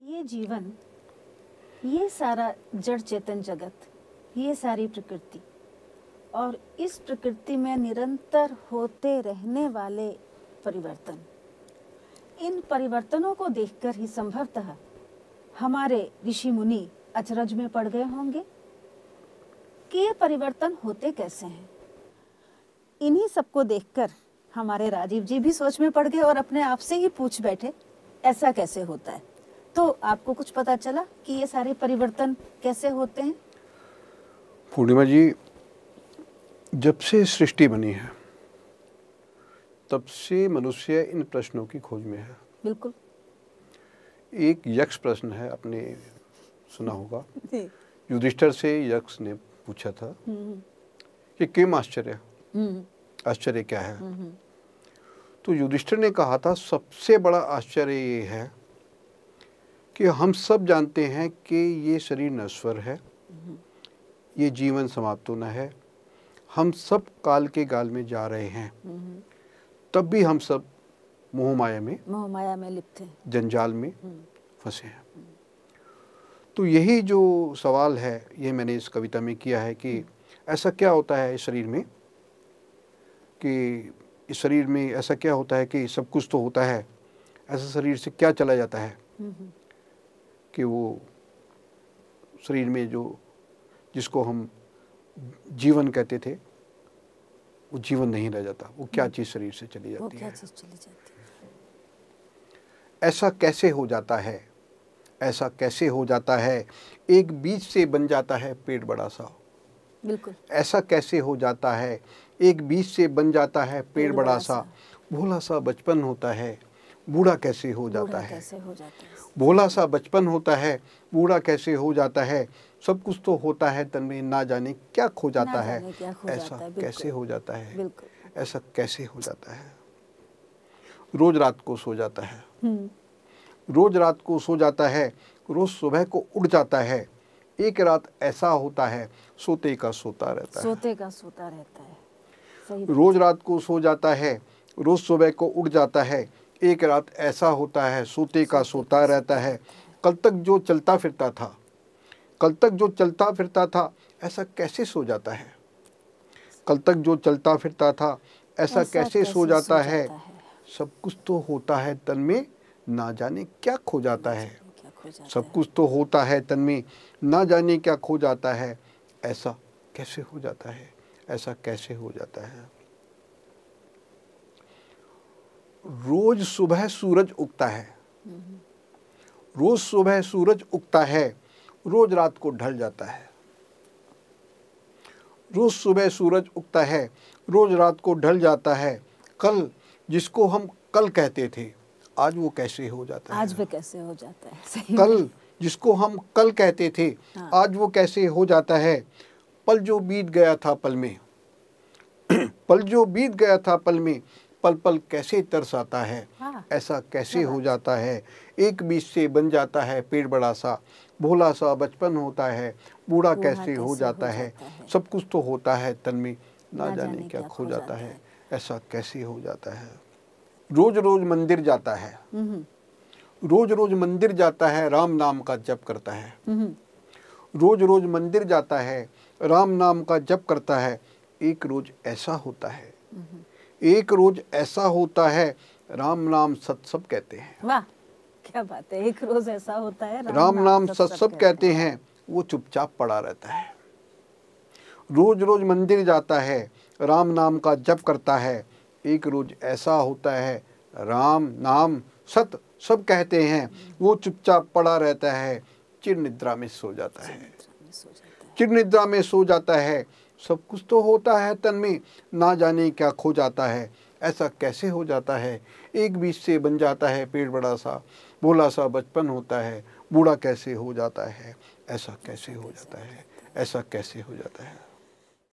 ये जीवन, ये सारा जड़ चेतन जगत, ये सारी प्रकृति और इस प्रकृति में निरंतर होते रहने वाले परिवर्तन, इन परिवर्तनों को देखकर ही संभवतः हमारे ऋषि मुनि अचरज में पड़ गए होंगे कि ये परिवर्तन होते कैसे हैं। इन्हीं सबको देखकर हमारे राजीव जी भी सोच में पड़ गए और अपने आप से ही पूछ बैठे, ऐसा कैसे होता है। तो आपको कुछ पता चला कि ये सारे परिवर्तन कैसे होते हैं? पूर्णिमा जी, जब से सृष्टि बनी है तब से मनुष्य इन प्रश्नों की खोज में है। बिल्कुल। एक यक्ष प्रश्न है, आपने सुना होगा। युधिष्ठिर से यक्ष ने पूछा था कि किम आश्चर्य, आश्चर्य क्या है। तो युधिष्ठिर ने कहा था, सबसे बड़ा आश्चर्य ये है कि हम सब जानते हैं कि ये शरीर नश्वर है, ये जीवन समाप्त होना है, हम सब काल के गाल में जा रहे हैं, तब भी हम सब मोह माया में लिप्त हैं, जंजाल में फंसे हैं। तो यही जो सवाल है, ये मैंने इस कविता में किया है कि ऐसा क्या होता है इस शरीर में, कि इस शरीर में ऐसा क्या होता है कि सब कुछ तो होता है, ऐसा शरीर से क्या चला जाता है कि वो शरीर में जो जिसको हम जीवन कहते थे वो जीवन नहीं रह जाता, वो क्या चीज़ शरीर से चली जाती है। ऐसा कैसे हो जाता है, ऐसा कैसे हो जाता है, एक बीज से बन जाता है पेड़ बड़ा सा। बिल्कुल। ऐसा कैसे हो जाता है, एक बीज से बन जाता है पेड़ बड़ा सा, भोला सा बचपन होता है, बूढ़ा कैसे हो जाता है, भोला सा बचपन होता है, बूढ़ा कैसे हो जाता है, सब कुछ तो होता है तन में, ना जाने क्या खो जाता है, ऐसा कैसे हो जाता है, ऐसा कैसे हो जाता है। रोज रात को सो जाता है, रोज रात को सो जाता है, रोज सुबह को उठ जाता है, एक रात ऐसा होता है सोते का सोता रहता है, सोते का सोता रहता है। सही। रोज रात को सो जाता है, रोज सुबह को उठ जाता है, एक रात ऐसा होता है सोते का सोता रहता है। कल तक जो चलता फिरता था, कल तक जो चलता फिरता था, ऐसा कैसे सो जाता है, कल तक जो चलता फिरता था, ऐसा कैसे सो जाता है। सब कुछ तो होता है तन में, ना जाने क्या खो जाता है, सब कुछ तो होता है तन में, ना जाने क्या खो जाता है, ऐसा कैसे हो जाता है, ऐसा कैसे हो जाता है। रोज सुबह सूरज उगता है, रोज सुबह सूरज उगता है, रोज रात को ढल जाता है, रोज सुबह सूरज उगता है, रोज रात को ढल जाता है। कल जिसको हम कल कहते थे, आज वो कैसे हो जाता है, आज वो कैसे हो जाता है। सही। कल जिसको हम कल कहते थे, आज वो कैसे हो जाता है। पल जो बीत गया था पल में, पल जो बीत गया था पल में, पल पल कैसे तरसाता है, ऐसा कैसे हो जाता है। एक बीज से बन जाता है पेड़ बड़ा सा, भोला सा बचपन होता है, बूढ़ा कैसे हो जाता है। सब कुछ तो होता है तन में, ना जाने क्या खो जाता है, ऐसा कैसे हो जाता है। रोज रोज मंदिर जाता है, रोज रोज मंदिर जाता है, राम नाम का जप करता है, रोज रोज मंदिर जाता है, राम नाम का जप करता है। एक रोज ऐसा होता है, एक रोज ऐसा होता है, राम नाम सत सब कहते हैं। वाह, क्या बात है। एक रोज ऐसा होता है, राम नाम सत सब कहते हैं, वो चुपचाप पड़ा रहता है। रोज रोज मंदिर जाता है, राम नाम का जप करता है। एक रोज ऐसा होता है, राम नाम सत सब कहते हैं, वो चुपचाप पड़ा रहता है, चिर निद्रा में सो जाता है, चिर निद्रा में सो जाता है। सब कुछ तो होता है तन में, ना जाने क्या खो जाता है, ऐसा कैसे हो जाता है। एक बीज से बन जाता है पेड़ बड़ा सा, भोला सा बचपन होता है, बूढ़ा कैसे हो जाता है, ऐसा कैसे हो जाता है, ऐसा कैसे हो जाता है।